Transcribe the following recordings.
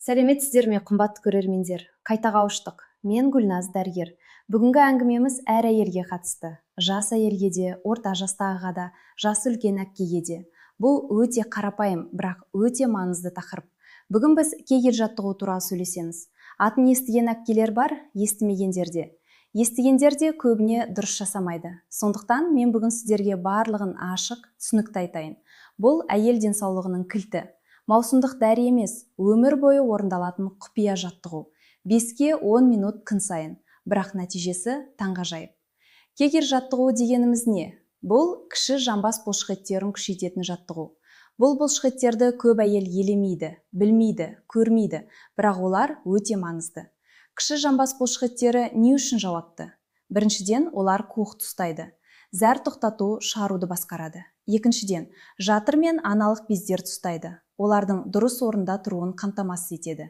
Сәлеметсіздер ме, қымбатты көрермендер? Қайта қауыштық. Мен Гүлназ дәрігер. Бүгінгі әңгімеміз әр әйелге қатысты. Жас әйелге де, орта жастағыға да, жасы үлкен әпкеге де. Бұл өте қарапайым, бірақ өте маңызды тақырып. Бүгін біз кегель жаттығу туралы сөйлесеміз. Атын естіген әпкелер бар, естімегендер де. Естігендер де көбіне дұрыс жасамайды. Сондықтан мен бүгін сіздерге барлығын ашық, түсінікті айтайын. Бұл әйел денсаулығының кілті. Маусымдық дәрі емес, өмір бойы орындалатын құпия жаттығу. 5-10 минут күн сайын, бірақ нәтижесі таңғажайып. Кегель жаттығу дегеніміз не? Бұл кіші жамбас бұлшықеттерін күшейтетін жаттығу. Бұл бұлшықеттерді көп әйел елемейді, білмейді, көрмейді, бірақ олар өте маңызды. Кіші жамбас бұлшықеттері не үшін жауапты? Біріншіден, олар қуықты ұстайды. Зәр тоқтату, шығаруды басқарады. Екіншіден, жатыр мен аналық бездерді ұстайды. Олардың дұрыс орында тұруын қамтамасыз етеді.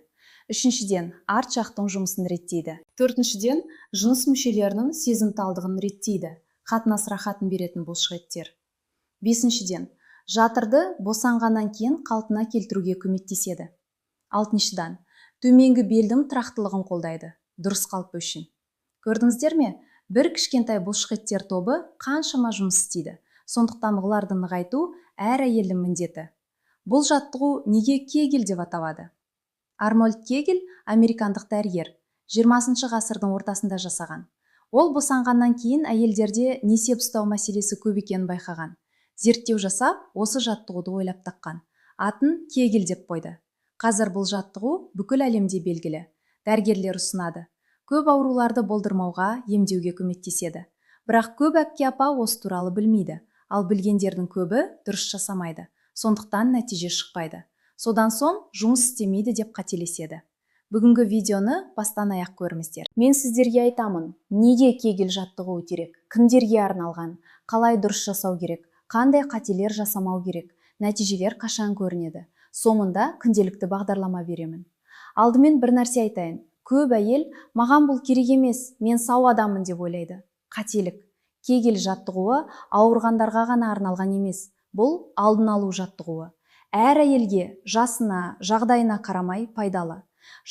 Үшіншіден, арт жақтың жұмысын реттейді. Төртіншіден, жыныс мүшелерінің сезімталдығын реттейді. Қатынас рахатын беретін бұлшықеттер. Бесіншіден, жатырды босанғаннан кейін қалпына келтіруге көмектеседі. Алтыншыдан, төменгі белдің тұрақтылығын қолдайды, дұрыс қалпы үшін. Көрдіңіздер ме? Бір кішкентай бұлшықеттер тобы қаншама жұмыс істейді. Сондықтан оларды нығайту әр әйелдің міндеті. Бұл жаттығу неге кегель деп аталады? Арнольд Кегель американдық дәрігер, 20 ғасырдың ортасында жасаған. Ол босанғаннан кейін әйелдерде несеп ұстау мәселесі көп екенін байқаған. Зерттеу жасап, осы жаттығуды ойлап тапқан. Атын Кегель деп қойды. Қазір бұл жаттығу бүкіл әлемде белгілі. Дәрігерлер ұсынады. Көп ауруларды болдырмауға, емдеуге көмектеседі. Бірақ көп әпке апа осы туралы білмейді, ал білгендердің көбі дұрыс жасамайды. Сондықтан нәтиже шықпайды. Содан соң жұмыс істемейді деп қателеседі. Бүгінгі видеоны бастан аяқ көріңіздер. Мен сіздерге айтамын, неге кегель жаттығуы керек, кімдерге арналған, қалай дұрыс жасау керек, қандай қателер жасамау керек, нәтижелер қашан көрінеді. Соңында күнделікті бағдарлама беремін. Алдымен бір нәрсе айтайын. Көп әйел, маған бұл керек емес, мен сау адаммын деп ойлайды. Қателік. Кегель жаттығуы ауырғандарға ғана арналған емес. Бұл алдын алу жаттығуы. Әр әйелге жасына, жағдайына қарамай пайдалы.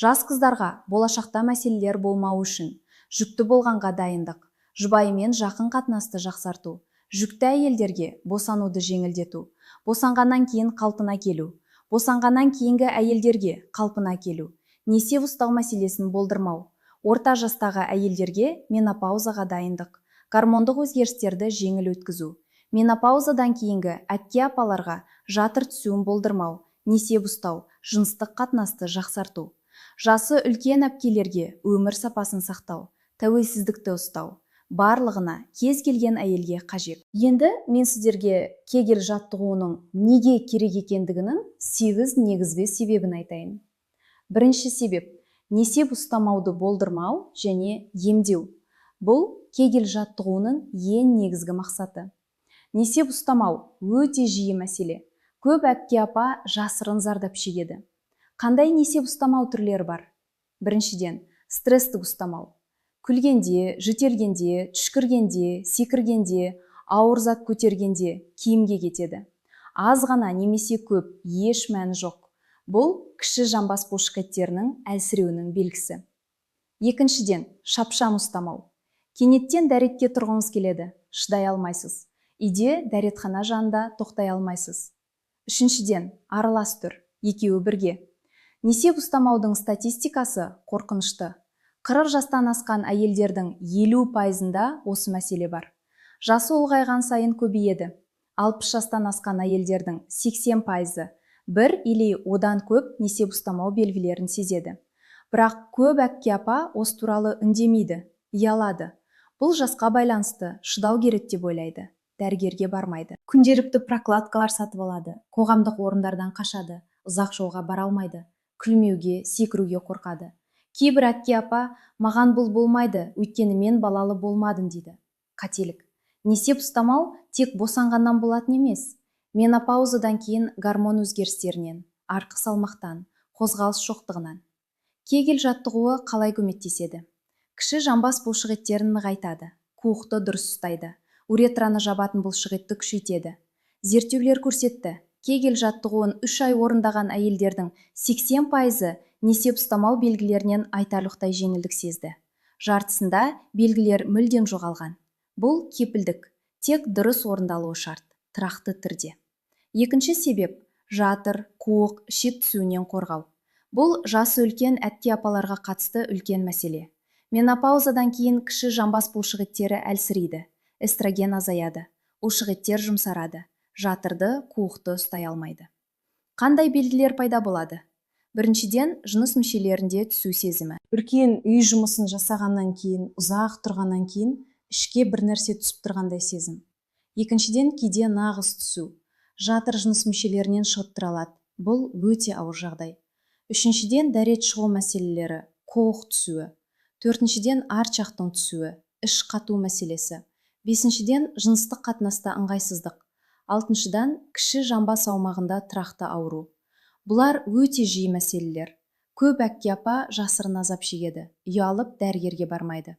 Жас қыздарға болашақта мәселелер болмау үшін, жүкті болғанға дайындық, жұбайымен жақын қатынасты жақсарту, жүкті әйелдерге босануды жеңілдету, босанғаннан кейін қалпына келу, босанғаннан кейінгі әйелдерге қалпына келу, несеп ұстау мәселесін болдырмау, орта жастағы әйелдерге менопаузаға дайындық, гормондық өзгерістерді жеңіл өткізу, менопаузадан кейінгі әпке апаларға жатыр түсуін болдырмау, несеп ұстау, жыныстық қатынасты жақсарту. Жасы үлкен әпкелерге өмір сапасын сақтау, тәуелсіздікті ұстау. Барлығына кез келген әйелге қажет. Енді мен сіздерге кегель жаттығуының неге керек екендігінің 8 негізгі себебін айтайын. Бірінші себеп – несеп ұстамауды болдырмау және емдеу. Бұл кегель жаттығуының ең негізгі мақсаты. Несеп ұстамау өте жиі мәселе. Көп әпке апа жасырын зардап шегеді. Қандай несеп ұстамау түрлері бар? Біріншіден, стресстік ұстамау. Күлгенде, жөтелгенде, түшкіргенде, секіргенде, ауыр зат көтергенде киімге кетеді. Аз ғана немесе көп, еш мәні жоқ. Бұл кіші жамбас бұлшықеттерінің әлсіреуінің белгісі. Екіншіден, шапшаң ұстамау. Кенеттен дәретке тұрғыңыз келеді, шыдай алмайсыз. Үйде дәретхана жанында тоқтай алмайсыз. Үшіншіден, аралас түр, екеуі бірге. Несеп ұстамаудың статистикасы қорқынышты. 40 жастан асқан әйелдердің 50%-ында осы мәселе бар. Жасы ұлғайған сайын көбейеді. 60 жастан асқан әйелдердің 80%-ы бір или одан көп несеп ұстамау белгілерін сезеді. Бірақ көп әпке апа осы туралы үндемейді, ұялады. Бұл жасқа байланысты, шыдау керек деп ойлайды. Дәрігерге бармайды. Күнделікті прокладкалар сатып алады, қоғамдық орындардан қашады, ұзақ жолға бара алмайды, күлмеуге, секіруге қорқады. Кейбір әпке апа, маған бұл болмайды, өйткені мен балалы болмадым дейді. Қателік. Несеп ұстамау тек босанғаннан болатын емес. Менопаузадан кейін гормон өзгерістерінен, артық салмақтан, қозғалыс жоқтығынан. Кегель жаттығуы қалай көмектеседі? Кіші жамбас бұлшықеттерін нығайтады, қуықты дұрыс ұстайды. Уретраны жабатын бұлшықетті күшейтеді. Зерттеулер көрсетті, кегель жаттығуын 3 ай орындаған әйелдердің 80%-ы несеп ұстамау белгілерінен айтарлықтай жеңілдік сезді. Жартысында белгілер мүлдем жоғалған. Бұл кепілдік, тек дұрыс орындалуы шарт, тұрақты түрде. Екінші себеп – жатыр, қуық, шет түсуінен қорғау. Бұл жасы үлкен әпке апаларға қатысты үлкен мәселе. Менопаузадан кейін кіші жамбас бұлшықеттері әлсірейді, эстроген азаяды, бұлшықеттер жұмсарады, жатырды, қуықты ұстай алмайды. Қандай белгілер пайда болады? Біріншіден, жыныс мүшелерінде түсу сезімі. Үлкен үй жұмысын жасағаннан кейін, ұзақ тұрғаннан кейін ішке бір нәрсе түсіп тұрғандай сезім. Екіншіден, кейде нағыз түсу. Жатыр жыныс мүшелерінен шығып тұра алады. Бұл өте ауыр жағдай. Үшіншіден, дәрет шығу мәселелері, қуық түсуі. Төртіншіден, арт жақтың түсуі, іш қату мәселесі. Бесіншіден, жыныстық қатынаста ыңғайсыздық. Алтыншыдан, кіші жамбас аумағында тұрақты ауру. Бұлар өте жиі мәселелер. Көп әпке апа жасырын азап шегеді, ұялып дәрігерге бармайды.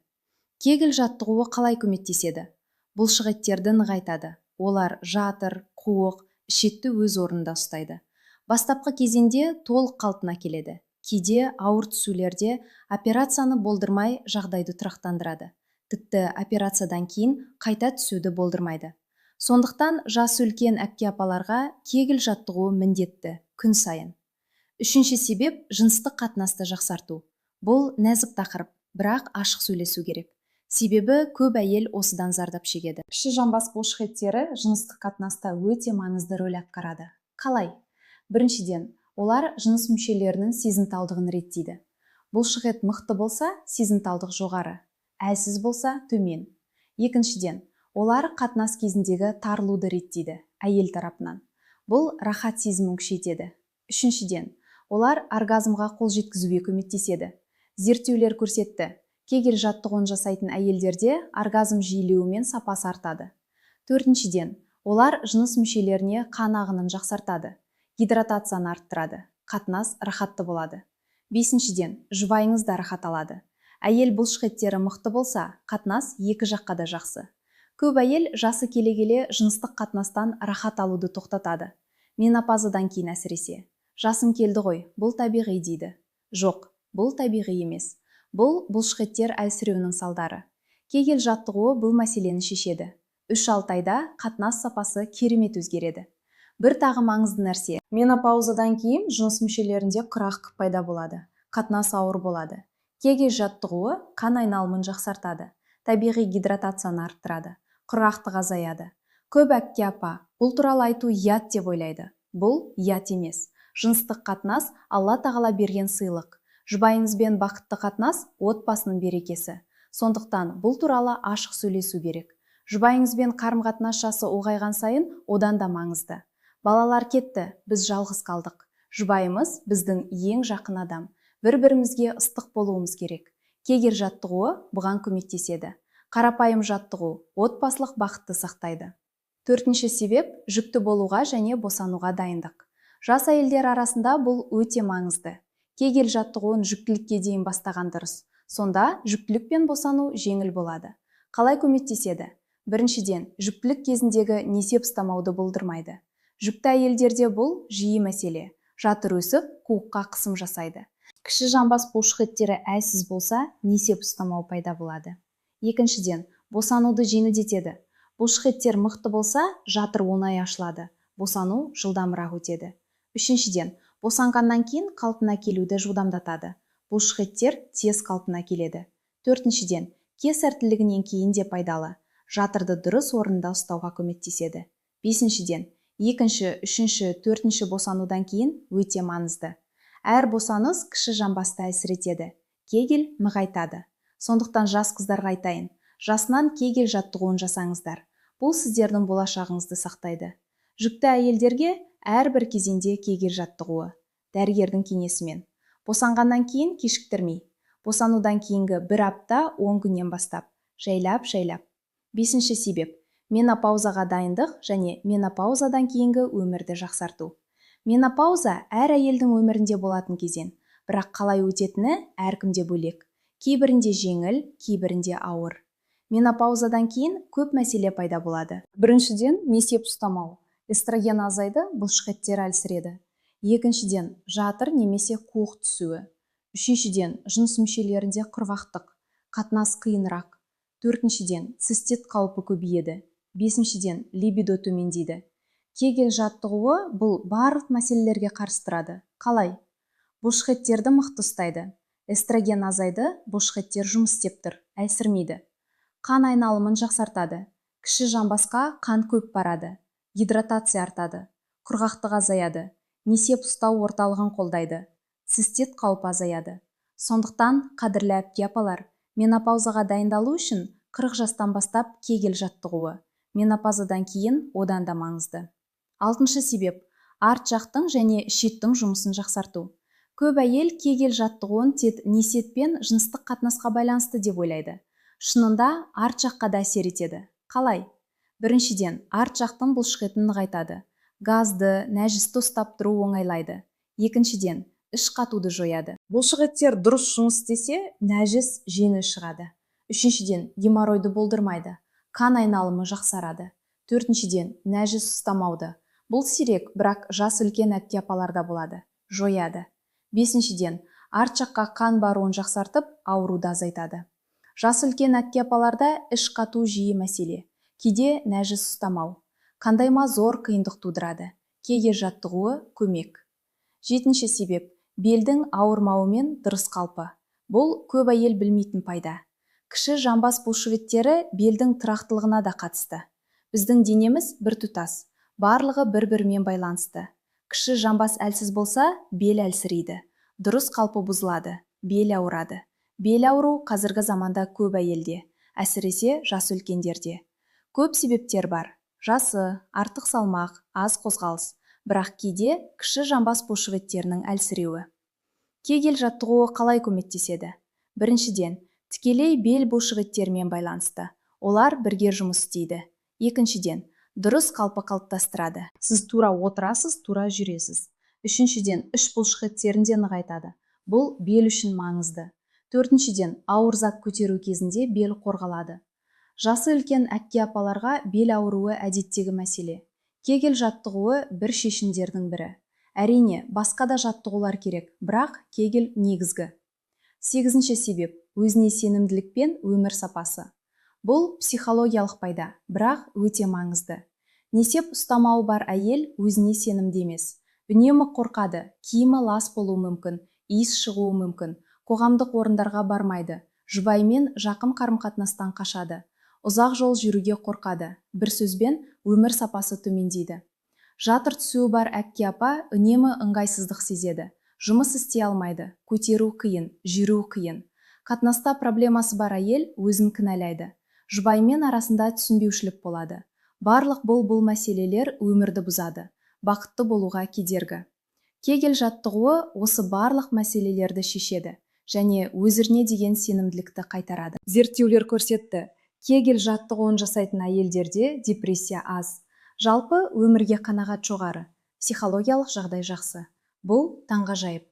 Кегел жаттығуы қалай көмектеседі? Бұлшықеттерді нығайтады. Олар жатыр, қуық, ішекті өз орнында ұстайды. Бастапқы кезеңде толық қалпына келеді. Кейде ауыр түсулерде операцияны болдырмай жағдайды тұрақтандырады. Тіпті операциядан кейін қайта түсуді болдырмайды. Сондықтан жасы үлкен әпке апаларға кегел жаттығуы міндетті, күн сайын. Үшінші себеп – жыныстық қатынасты жақсарту. Бұл нәзік тақырып, бірақ ашық сөйлесу керек. Себебі көп әйел осыдан зардап шегеді. Кіші жамбас бұлшықеттері жыныстық қатынаста өте маңызды рөл атқарады. Қалай? Біріншіден, олар жыныс мүшелерінің сезімталдығын реттейді. Бұлшықет мықты болса, сезімталдық жоғары, әлсіз болса, төмен. Екіншіден, олар қатынас кезіндегі тарылуды реттейді, әйел тарапынан. Бұл рахат сезімін күшейтеді. Үшіншіден, олар оргазмға қол жеткізуге көмектеседі. Зерттеулер көрсетті, кегел жаттығуын жасайтын әйелдерде оргазм жиілеуі мен сапасы артады. Төртіншіден, олар жыныс мүшелеріне қан ағынын жақсартады, гидратацияны арттырады, қатынас рахатты болады. Бесіншіден, жұбайыңыз да рахат алады. Әйел бұлшықеттері мықты болса, қатынас екі жаққа да жақсы. Көп әйел жасы келе-келе жыныстық қатынастан рахат алуды тоқтатады. Менопаузадан кейін әсіресе. Жасым келді ғой, бұл табиғи дейді. Жоқ, бұл табиғи емес. Бұл бұлшықеттер әлсіреуінің салдары. Кегел жаттығуы бұл мәселені шешеді. 3-6 айда қатынас сапасы керемет өзгереді. Бір тағы маңызды нәрсе. Менопаузадан кейін жыныс мүшелерінде құрақ пайда болады. Қатынас ауыр болады. Кегел жаттығуы қан айналымын жақсартады. Табиғи гидратацияны арттырады. Құрақтық азаяды. Көп әпке апа, бұл туралы айту ұят деп ойлайды. Бұл ұят емес. Жыныстық қатынас Алла тағала берген сыйлық. Жұбайыңызбен бақытты қатынас отбасының берекесі. Сондықтан бұл туралы ашық сөйлесу керек. Жұбайыңызбен қарым-қатынас жасы ұлғайған сайын одан да маңызды. Балалар кетті, біз жалғыз қалдық. Жұбайымыз біздің ең жақын адам. Бір-бірімізге ыстық болуымыз керек. Кегел жаттығуы бұған көмектеседі. Қарапайым жаттығу отбасылық бақытты сақтайды. Төртінші себеп – жүкті болуға және босануға дайындық. Жас әйелдер арасында бұл өте маңызды. Кегел жаттығуын жүктілікке дейін бастаған дұрыс. Сонда жүктілік пен босану жеңіл болады. Қалай көмектеседі? Біріншіден, жүктілік кезіндегі несеп ұстамауды болдырмайды. Жүкті әйелдерде бұл жиі мәселе. Жатыр өсіп, қуыққа қысым жасайды. Кіші жамбас бұлшықеттері әлсіз болса, несеп ұстамау пайда болады. Екіншіден, босануды жеңілдетеді. Бұлшықеттер мықты болса, жатыр оңай ашылады. Босану жылдамырақ өтеді. Үшіншіден, босанғаннан кейін қалпына келуді жылдамдатады. Бұлшықеттер тез қалпына келеді. Төртіншіден, кесар тілігінен кейін де пайдалы. Жатырды дұрыс орнында ұстауға көмектеседі. Бесіншіден, екінші, үшінші, төртінші босанудан кейін өте маңызды. Әр босаныс кіші жамбасты әлсіретеді. Кегел нығайтады. Сондықтан жас қыздарға айтайын, жасынан кегел жаттығуын жасаңыздар. Бұл сіздердің болашағыңызды сақтайды. Жүкті әйелдерге әрбір кезеңде кегел жаттығуы. Дәрігердің кеңесімен. Босанғаннан кейін кешіктірмей. Босанудан кейінгі 1 апта 10 күннен бастап. Жайлап. Бесінші себеп. Менопаузаға дайындық және менопаузадан кейінгі өмірді жақсарту. Менопауза әр әйелдің өмірінде болатын кезең. Бірақ қалай өтетіні әркімде бөлек. Кейбірінде жеңіл, кейбірінде ауыр. Менопаузадан кейін көп мәселе пайда болады. Біріншіден, несеп ұстамау. Эстроген азайды, бұлшықеттер әлсіреді. Екіншіден, жатыр немесе қуық түсуі. Үшіншіден, жыныс мүшелерінде құрғақтық, қатынас қиынырақ. Төртіншіден, цистит қаупі көбейеді. Бесіншіден, либидо төмендейді. Кегель жаттығуы бұл барлық мәселелерге қарсы тұрады. Қалай? Бұлшықеттерді мықты ұстайды. Эстроген азайды, бұлшықеттер жұмыс істеп тұр, әлсірмейді. Қан айналымын жақсартады. Кіші жамбасқа қан көп барады. Гидратация артады. Құрғақтық азаяды. Несеп ұстау орталығын қолдайды. Цистит қаупі азаяды. Сондықтан, қадірлі әпке-апалар, менопаузаға дайындалу үшін 40 жастан бастап кегель жаттығуы. Менопаузадан кейін одан да маңызды. Алтыншы себеп – арт жақтың және шеттің жұмысын жақсарту. Көп әйел кегель жаттығуын тек несеп пен жыныстық қатынасқа байланысты деп ойлайды. Шынында арт жаққа да әсер етеді. Қалай? Біріншіден, арт жақтың бұлшықетін нығайтады. Газды, нәжісті ұстап тұру оңайлайды. Екіншіден, іш қатуды жояды. Бұлшықеттер дұрыс жұмыс істесе, нәжіс жеңіл шығады. Үшіншіден, геморройды болдырмайды. Қан айналымы жақсарады. Төртіншіден, нәжіс ұстамауды. Бұл сирек, бірақ жас үлкен әпке-апаларда болады. Жояды. Бесіншіден, арт жаққа қан баруын жақсартып, ауруды азайтады. Жас үлкен әпке-апаларда іш қату жиі мәселе. Кейде нәжіс ұстамау. Қандайма зор қиындық тудырады. Кегель жаттығуы көмек. Жетінші себеп – белдің ауырмауы мен дұрыс қалпы. Бұл көп әйел білмейтін пайда. Кіші жамбас бұлшықеттері белдің тұрақтылығына да қатысты. Біздің денеміз бір тұтас. Барлығы бір-бірімен байланысты. Кіші жамбас әлсіз болса, бел әлсірейді. Дұрыс қалпы бұзылады, бел ауырады. Бел ауру қазіргі заманда көп әйелде, әсіресе жас үлкендерде. Көп себептер бар. Жасы, артық салмақ, аз қозғалыс. Бірақ кейде кіші жамбас бұлшықеттерінің әлсіреуі. Кегель жаттығуы қалай көмектеседі? Біріншіден, тікелей бел бұлшықеттерімен байланысты. Олар бірге жұмыс істейді. Екіншіден, дұрыс қалпы қалыптастырады. Сіз тура отырасыз, тура жүресіз. Үшіншіден, іш бұлшықеттерінде нығайтады. Бұл бел үшін маңызды. Төртіншіден, ауыр зат көтеру кезінде бел қорғалады. Жасы үлкен әпке-апаларға бел ауруы әдеттегі мәселе. Кегель жаттығуы бір шешімдердің бірі. Әрине, басқа да жаттығулар керек, бірақ кегель негізгі. Сегізінші себеп – өзіне сенімділік пен өмір сапасы. Бұл психологиялық пайда, бірақ өте маңызды. Несеп ұстамауы бар әйел өзіне сенімді емес. Үнемі қорқады, киімі лас болуы мүмкін, иіс шығуы мүмкін, қоғамдық орындарға бармайды, жұбаймен жақын қарым-қатынастан қашады, ұзақ жол жүруге қорқады, бір сөзбен өмір сапасы төмендейді. Жатыр түсуі бар әпке-апа үнемі ыңғайсыздық сезеді, жұмыс істей алмайды, көтеру қиын, жүру қиын. Қатынаста проблемасы бар әйел өзін кінәлайды. Жұбаймен арасында түсінбеушілік болады. Барлық бұл мәселелер өмірді бұзады, бақытты болуға кедергі. Кегель жаттығуы осы барлық мәселелерді шешеді және өзіне деген сенімділікті қайтарады. Зерттеулер көрсетті, кегель жаттығуын жасайтын әйелдерде депрессия аз. Жалпы өмірге қанағат жоғары, психологиялық жағдай жақсы. Бұл таңғажайып.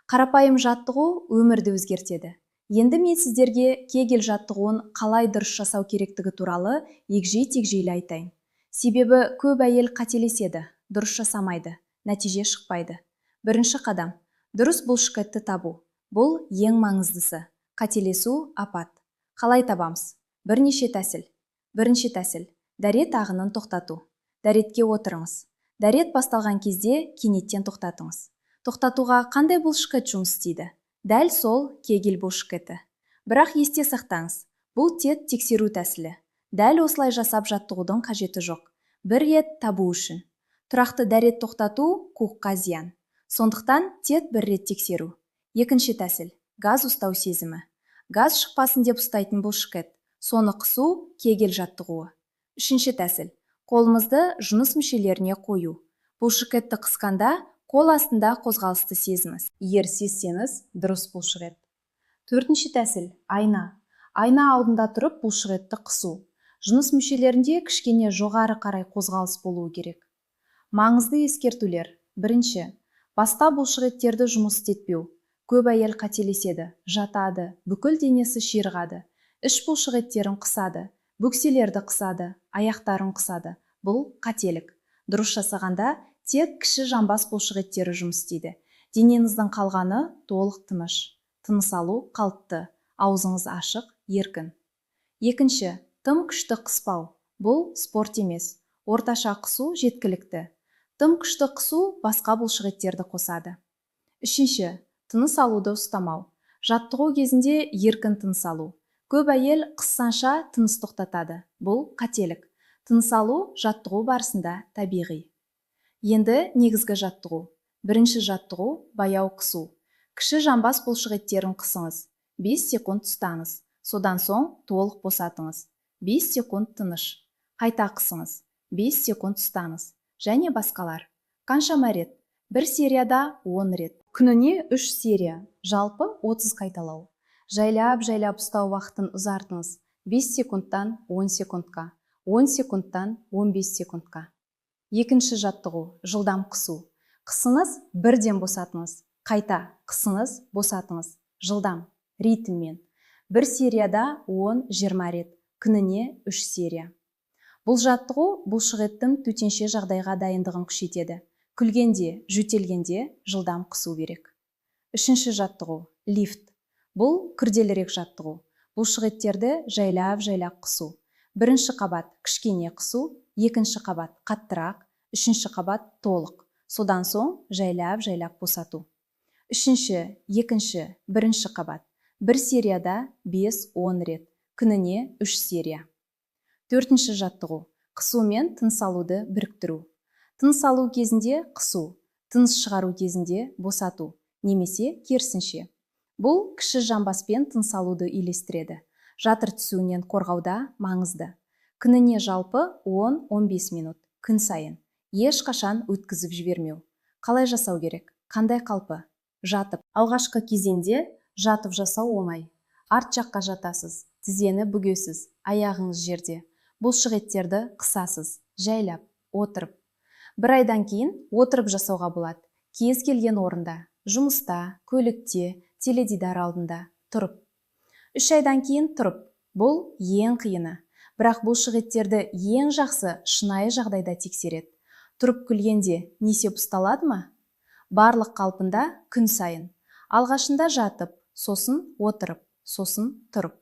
Қарапайым жаттығу өмірді өзгертеді. Енді мен сіздерге кегель жаттығуын қалай дұрыс жасау керектігі туралы егжей-тегжейлі айтайын. Себебі көп әйел қателеседі, дұрыс жасамайды, нәтиже шықпайды. Бірінші қадам – дұрыс бұлшықетті табу. Бұл ең маңыздысы. Қателесу – апат. Қалай табамыз? Бірнеше тәсіл. Бірінші тәсіл – дәрет ағынын тоқтату. Дәретке отырыңыз. Дәрет басталған кезде кенеттен тоқтатыңыз. Тоқтатуға қандай бұлшықет жұмыс істейді? Дәл сол кегель бұлшықеті. Бірақ есте сақтаңыз, бұл тек тексеру тәсілі. Дәл осылай жасап жаттығудың қажеті жоқ. Бір рет табу үшін. Тұрақты дәрет тоқтату қуыққа зиян. Сондықтан тек бір рет тексеру. Екінші тәсіл – газ ұстау сезімі. Газ шықпасын деп ұстайтын бұлшықет. Соны қысу кегель жаттығуы. Үшінші тәсіл – қолымызды жыныс мүшелеріне қою. Бұлшықетті қысқанда қол астында қозғалысты сезіңіз. Егер сезсеңіз, дұрыс бұлшықет. Төртінші тәсіл – айна. Айна алдында тұрып бұлшықетті қысу. Жыныс мүшелерінде кішкене жоғары қарай қозғалыс болуы керек. Маңызды ескертулер. Бірінші, баста бұлшықеттерді жұмыс істетпеу. Көп әйел қателеседі, жатады, бүкіл денесі ширығады. Іш бұлшықеттерін қысады, бөкселерді қысады, аяқтарын қысады. Бұл қателік. Дұрыс жасағанда тек кіші жамбас бұлшықеттері жұмыс істейді. Денеңіздің қалғаны толық тыныш. тыныс алу қалыпты, аузыңыз ашық, еркін. Екінші, тым күшті қыспау. Бұл спорт емес. Орташа қысу жеткілікті. Тым күшті қысу басқа бұлшықеттерді қосады. Үшінші, тыныс алуды ұстамау. Жаттығу кезінде еркін тыныс алу. Көп әйел қыссанша тыныс тоқтатады. Бұл қателік. Тыныс алу жаттығу барысында табиғи. Енді негізгі жаттығу. Бірінші жаттығу баяу қысу. Кіші жамбас бұлшықеттерін қысыңыз. 5 секунд ұстаңыз. Содан соң толық босатыңыз. 5 секунд тыныш. Қайта қысыңыз. 5 секунд ұстаңыз. Және басқалар. Қаншама рет? Бір серияда 10 рет. Күніне 3 серия. Жалпы 30 қайталау. Жайлап ұстау уақытын ұзартыңыз. 5 секундтан 10 секундқа. 10 секундтан 15 секундқа. Екінші жаттығу. Жылдам қысу. Қысыңыз, бірден босатыңыз. Қайта қысыңыз, босатыңыз. Жылдам, ритммен. Бір серияда 10-20 рет. Күніне 3 серия. Бұл жаттығу бұлшықеттің төтенше жағдайға дайындығын күшейтеді. Күлгенде, жөтелгенде жылдам қысу керек. Үшінші жаттығу. Лифт. Бұл күрделірек жаттығу. Бұлшықеттерді жайлап қысу. Бірінші қабат кішкене қысу, екінші қабат қаттырақ, үшінші қабат толық. Содан соң жайлап босату. Үшінші, екінші, бірінші қабат. Бір серияда 5-10 рет. Күніне 3 серия. Төртінші жаттығу. Қысу мен тыныс алуды біріктіру. Тыныс алу кезінде қысу, тыныс шығару кезінде босату, немесе керісінше. Бұл кіші жамбаспен тыныс алуды үйлестіреді. Жатыр түсуінен қорғауда маңызды. Күніне жалпы 10-15 минут, күн сайын. Ешқашан өткізіп жібермеу. Қалай жасау керек? Қандай қалпы? Жатып. Алғашқы кезеңде жатып жасау оңай. Арт жаққа жатасыз, тізені бүгесіз, аяғыңыз жерде. Бұлшықеттерді қысасыз, жайлап, отырып. Бір айдан кейін отырып жасауға болады. Кез келген орында, жұмыста, көлікте, теледидар алдында, тұрып. 3 айдан кейін тұрып. Бұл ең қиыны. Бірақ бұлшықеттерді ең жақсы шынайы жағдайда тексереді. Тұрып күлгенде несеп ұсталады ма? Барлық қалпында күн сайын. Алғашында жатып, сосын отырып, сосын тұрып.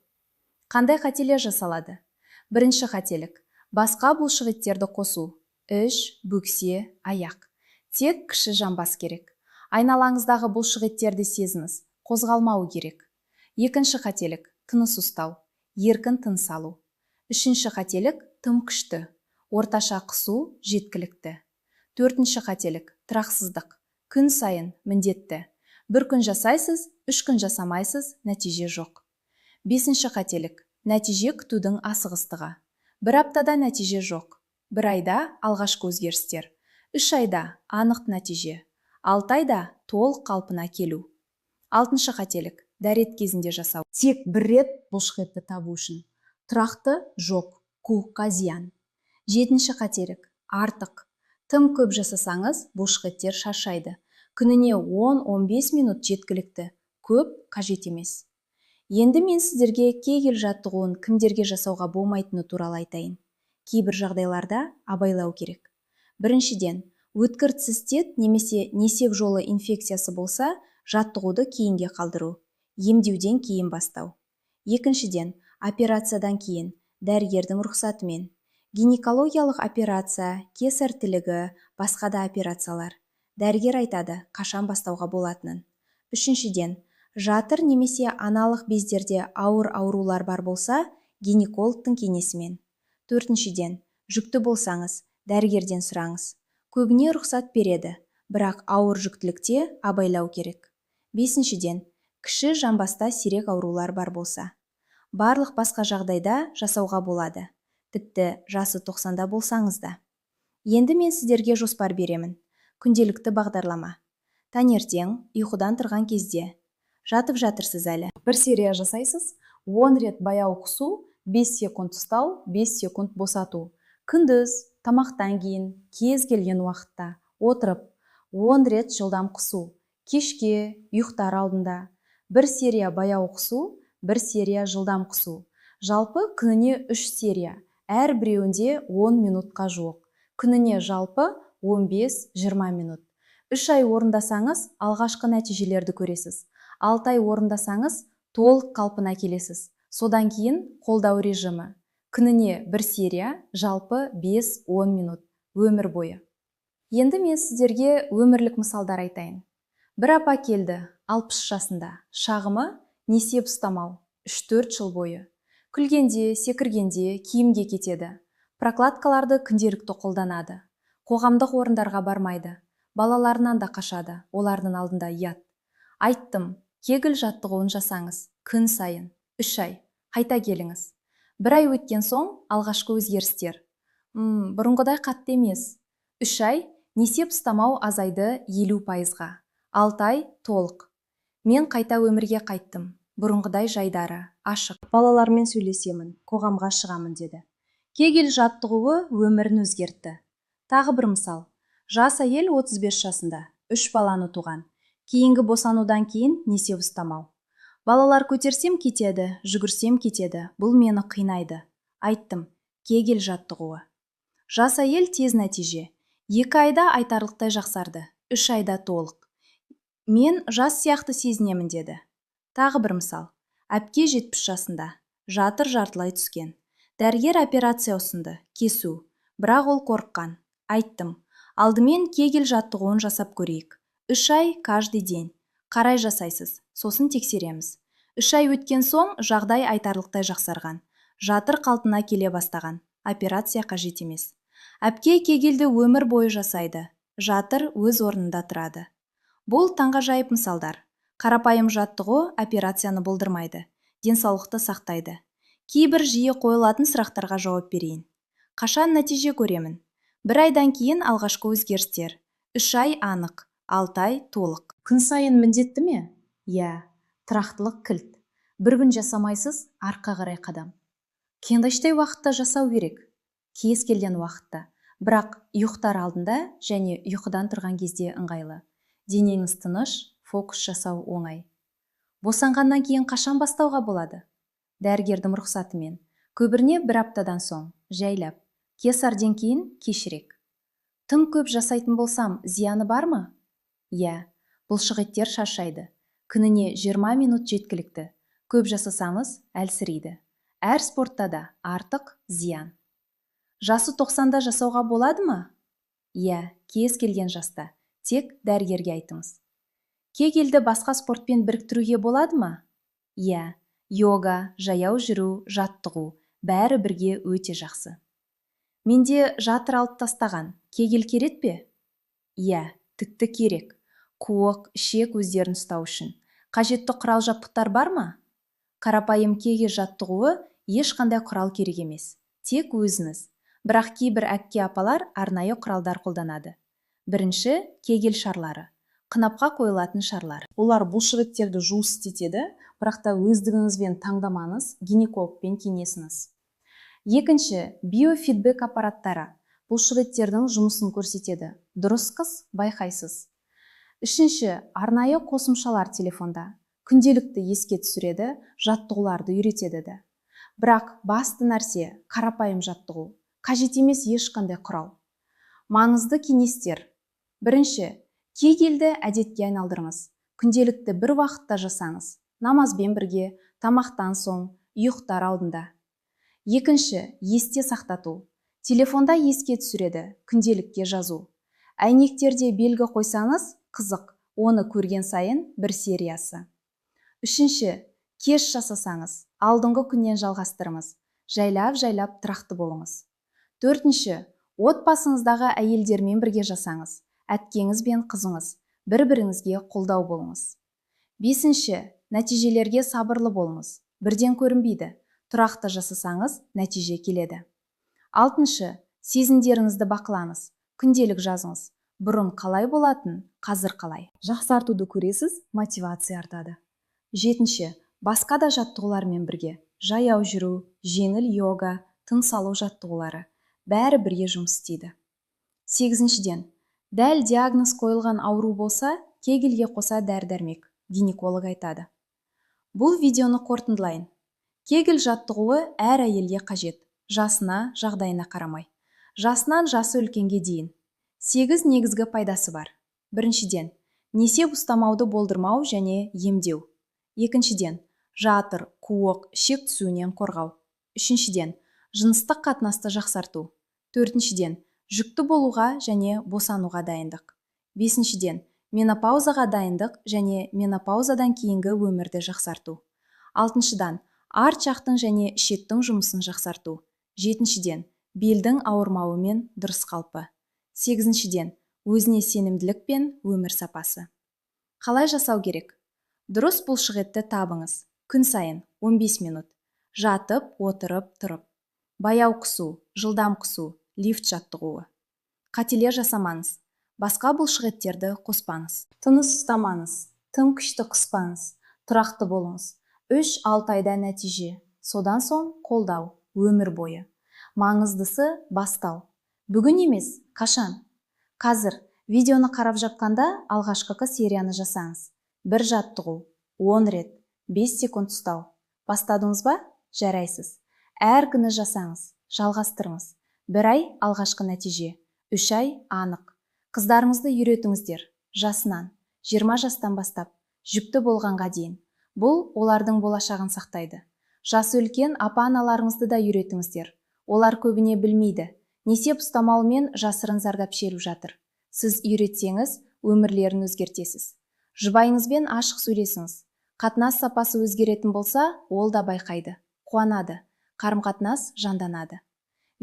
Қандай қателер жасалады? Бірінші қателік. Басқа бұлшықеттерді қосу. Іш, бөксе, аяқ. Тек кіші жамбас керек. Айналаңыздағы бұлшықеттерді сезіңіз. Қозғалмау керек. Екінші қателік. Тыныс ұстау. Еркін тыныс алу. Үшінші қателік. Тым күшті. Орташа қысу жеткілікті. Төртінші қателік. Тұрақсыздық. Күн сайын міндетті. Бір күн жасайсыз, 3 күн жасамайсыз, нәтиже жоқ. Бесінші қателік. Нәтиже күтудің асығыстығы. Бір аптада нәтиже жоқ. Бір айда алғашқы өзгерістер. 3 айда анық нәтиже. 6 айда толық қалпына келу. Алтыншы қателік. Дәрет кезінде жасау. Тек бір рет бұлшықетті табу үшін. Тұрақты жоқ, қуыққа зиян. Жетінші қателік. Артық. Тым көп жасасаңыз, бұлшықеттер шаршайды. Күніне 10-15 минут жеткілікті. Көп қажет емес. Енді мен сіздерге кегел жаттығуын кімдерге жасауға болмайтыны туралы айтайын. Кейбір жағдайларда абайлау керек. Біріншіден, өткір цистит немесе несеп жолы инфекциясы болса, жаттығуды кейінге қалдыру. Емдеуден кейін бастау. Екіншіден, операциядан кейін, дәрігердің рұқсатымен. Гинекологиялық операция, кесар тілігі, басқа да операциялар. Дәрігер айтады, қашан бастауға болатынын. Үшіншіден, жатыр немесе аналық бездерде ауыр аурулар бар болса, гинекологтың кеңесімен. Төртіншіден, жүкті болсаңыз, дәрігерден сұраңыз. Көбіне рұқсат береді, бірақ ауыр жүктілікте абайлау керек. Бесіншіден, кіші жамбаста сирек аурулар бар болса. Барлық басқа жағдайда жасауға болады. Тіпті жасы 90-да болсаңыз да. Енді мен сіздерге жоспар беремін. Күнделікті бағдарлама. Таңертең ұйқыдан тұрған кезде. Жатып жатырсыз әлі. Бір серия жасайсыз, 10 рет баяу қысу, 5 секунд ұстау, 5 секунд босату. Күндіз, тамақтан кейін, кез келген уақытта отырып, 10 рет жылдам қысу. Кешке, ұйықтар алдында. Бір серия баяу қысу, бір серия жылдам қысу. Жалпы күніне 3 серия. Әр біреуінде 10 минутқа жуық. Күніне жалпы 15-20 минут. 3 ай орындасаңыз, алғашқы нәтижелерді көресіз. 6 ай орындасаңыз, толық қалпына келесіз. Содан кейін қолдау режимі. Күніне бір серия, жалпы 5-10 минут, өмір бойы. Енді мен сіздерге өмірлік мысалдар айтайын. Бір апа келді, 60 жасында. Шағымы несеп ұстамау, 3-4 жыл бойы. Күлгенде, секіргенде киімге кетеді. Прокладкаларды күнделікті қолданады. Қоғамдық орындарға бармайды. Балаларынан да қашады, олардың алдында ұят. Айттым, кегіл жаттығуын жасаңыз, күн сайын, 3 ай, қайта келіңіз. 1 ай өткен соң алғашқы өзгерістер. Бұрынғыдай қатты емес. 3 ай несеп ұстамау азайды 50%-ға. 6 ай толық. Мен қайта өмірге қайттым. Бұрынғыдай жайдары, ашық. Балалармен сөйлесемін, қоғамға шығамын деді. Кегел жаттығуы өмірін өзгертті. Тағы бір мысал. Жас әйел 35 жасында, 3 баланы туған. Кейінгі босанудан кейін несеп ұстамау. Балалар көтерсем кетеді, жүгірсем кетеді, бұл мені қинайды. Айттым, кегел жаттығуы. Жас әйел тез нәтиже. 2 айда айтарлықтай жақсарды, 3 айда толық. Мен жас сияқты сезінемін деді. Тағы бір мысал. Әпке 70 жасында, жатыр жартылай түскен. Дәрігер операция ұсынды, кесу. Бірақ ол қорыққан. Айттым, алдымен кегел жаттығуын жасап көрейік. 3 ай каждый день. Қарай жасайсыз, сосын тексереміз. 3 ай өткен соң жағдай айтарлықтай жақсарған. Жатыр қалпына келе бастаған. Операция қажет емес. Әпке кегелді өмір бойы жасайды. Жатыр өз орнында тұрады. Бұл таңғажайып мысалдар. Қарапайым жаттығу операцияны болдырмайды. Денсаулықты сақтайды. Кейбір жиі қойылатын сұрақтарға жауап берейін. Қашан нәтиже көремін? 1 айдан кейін алғашқы өзгерістер. 3 ай анық, 6 ай толық. Күн сайын міндетті ме? Тұрақтылық кілт. Бір күн жасамайсыз, арқа қарай қадам. Қандай уақытта жасау керек? Кез келген уақытта. Бірақ ұйықтар алдында және ұйқыдан тұрған кезде ыңғайлы. Денеңіз тыныш, фокус жасау оңай. Босанғаннан кейін қашан бастауға болады? Дәрігердің рұқсатымен. Көбіріне 1 аптадан соң, жайлап. Кесарьден кейін кешірек. Тым көп жасайтын болсам, зияны бар ма? Бұлшықеттер шаршайды. Күніне 20 минут жеткілікті. Көп жасасаңыз, әлсірейді. Әр спортта да артық зиян. Жасы 90-да жасауға болады ма? Кез келген жаста. Тек дәрігерге айтыңыз. Кегелді басқа спортпен біріктіруге болады ма? Йога, жаяу жүру, жаттығу, бәрі бірге өте жақсы. Менде жатыр алып тастаған. Кегел керек пе? Тікті керек. Қуық, ішек өздерін ұстау үшін. Қажетті құрал жабдықтар бар ма? Қарапайым кегел жаттығуы ешқандай құрал керек емес. Тек өзіңіз. Бірақ кейбір әпке апалар арнайы құралдар қолданады. Бірінші, кегел шарлары. Қынапқа қойылатын шарлар. Олар бұлшықеттерді жуыс етеді, бірақ та өздігіңізбен таңдамаңыз, гинекологпен кеңесіңіз. Екінші, биофидбек аппараттары. Бұлшықеттердің жұмысын көрсетеді. Дұрыс қыз, байқайсыз. Үшінші, арнайы қосымшалар телефонда. Күнделікті еске түсіреді, жаттығуларды үйретеді. Бірақ басты нәрсе қарапайым жаттығу. Қажет емес ешқандай құрал. Маңызды кеңестер. Бірінші, кегелді әдетке айналдырыңыз. Күнделікті бір уақытта жасаңыз. Намазбен бірге, тамақтан соң, ұйықтар алдында. Екінші, есте сақтату. Телефонда еске түсіреді, күнделікке жазу. Әйнектерде белгі қойсаңыз, қызық, оны көрген сайын бір сериясы. Үшінші, кеш жасасаңыз, алдыңғы күннен жалғастырыңыз. Жайлап тұрақты болыңыз. Төртінші, отбасыңыздағы әйелдермен бірге жасаңыз. Әткеңіз бен қызыңыз, бір-біріңізге қолдау болыңыз. Бесінші, нәтижелерге сабырлы болыңыз. Бірден көрінбейді. Тұрақты жасасаңыз, нәтиже келеді. Алтыншы, сезімдеріңізді бақылаңыз. Күнделік жазыңыз. Бұрын қалай болатын, қазір қалай. Жақсартуды көресіз, мотивация артады. Жетінші, басқа да жаттығулармен бірге. Жаяу жүру, жеңіл йога, тыныс алу жаттығулары. Бәрі бірге жұмыс істейді. Сегізіншіден, дәл диагноз қойылған ауру болса, кегелге қоса дәрі-дәрмек, гинеколог айтады. Бұл видеоны қорытындылайын. Кегел жаттығуы әр әйелге қажет, жасына, жағдайына қарамай. Жасынан жасы үлкенге дейін. 8 негізгі пайдасы бар. Біріншіден, несеп ұстамауды болдырмау және емдеу. Екіншіден, жатыр, қуық, ішек түсуінен қорғау. Үшіншіден, жыныстық қатынасты жақсарту. Төртіншіден, жүкті болуға және босануға дайындық. Бесіншіден, менопаузаға дайындық және менопаузадан кейінгі өмірді жақсарту. Алтыншыдан, арт жақтың және ішектің жұмысын жақсарту. Жетіншіден, белдің ауырмауы мен дұрыс қалпы. Сегізіншіден, өзіне сенімділік пен өмір сапасы. Қалай жасау керек? Дұрыс бұлшықетті табыңыз. Күн сайын 15 минут. Жатып, отырып, тұрып. Баяу құсу, жылдам құсу, лифт жаттығуы. Қателер жасамаңыз. Басқа бұлшықеттерді қоспаңыз. Тыныс ұстамаңыз. Тым күшті қыспаңыз. Тұрақты болыңыз. 3-6 айда нәтиже. Содан соң қолдау, өмір бойы. Маңыздысы бастау. Бүгін емес, қашан? Қазір видеоны қарап жатқанда алғашқы серияны жасаңыз. Бір жаттығу, 10 рет, 5 секунд ұстау. Бастадыңыз ба? Жарайсыз. Әр күні жасаңыз, жалғастырыңыз. 1 ай алғашқы нәтиже, 3 ай анық. Қыздарыңызды үйретіңіздер, жасынан, 20 жастан бастап, жүкті болғанға дейін. Бұл олардың болашағын сақтайды. Жасы үлкен ата-аналарыңызды да үйретіңіздер. Олар көбіне білмейді. Несеп ұстамаумен жасырын зардап шегіп жатыр. Сіз үйретсеңіз, өмірлерін өзгертесіз. Жұбайыңызбен ашық сөйлесіңіз. Қатынас сапасы өзгеретін болса, ол да байқайды. Қуанады. Қарым-қатынас жанданады.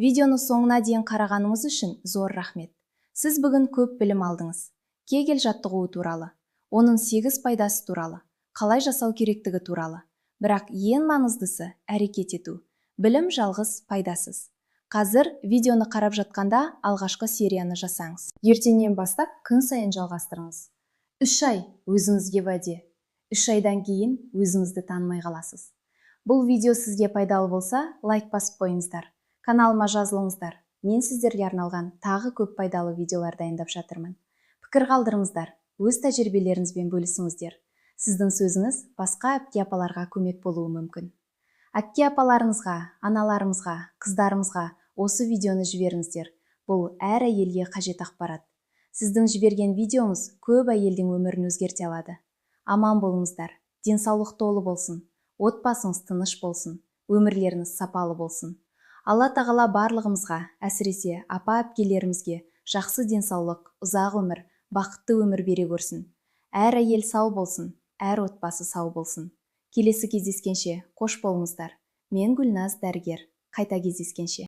Видеоны соңына дейін қарағаныңыз үшін зор рахмет. Сіз бүгін көп білім алдыңыз. Кегел жаттығуы туралы, оның 8 пайдасы туралы, қалай жасау керектігі туралы. Бірақ ең маңыздысы әрекет ету. Білім жалғыз пайдасыз. Қазір видеоны қарап жатқанда алғашқы серияны жасаңыз. Ертеңнен бастап күн сайын жалғастырыңыз. 3 ай өзіңізге уәде. 3 айдан кейін өзіңізді танымай қаласыз. Бұл видео сізге пайдалы болса, лайк басып қойыңыздар. Каналыма жазылыңыздар. Мен сіздерге арналған тағы көп пайдалы видеолар дайындап жатырмын. Пікір қалдырыңыздар, өз тәжірибелеріңізбен бөлісіңіздер. Сіздің сөзіңіз басқа әпке-апаларға көмек болуы мүмкін. Әпке-апаларыңызға, аналарымызға, қыздарымызға осы видеоны жіберіңіздер. Бұл әр әйелге қажет ақпарат. Сіздің жіберген видеоңыз көп әйелдің өмірін өзгерте алады. Аман болыңыздар, денсаулық толы болсын, отбасыңыз тыныш болсын, өмірлеріңіз сапалы болсын. Алла тағала барлығымызға, әсіресе апа-әпкелерімізге жақсы денсаулық, ұзақ өмір, бақытты өмір бере көрсін. Әр әйел сау болсын, әр отбасы сау болсын. Келесі кездескенше қош болыңыздар. Мен Гүлназ дәрігер. Қайта кездескенше.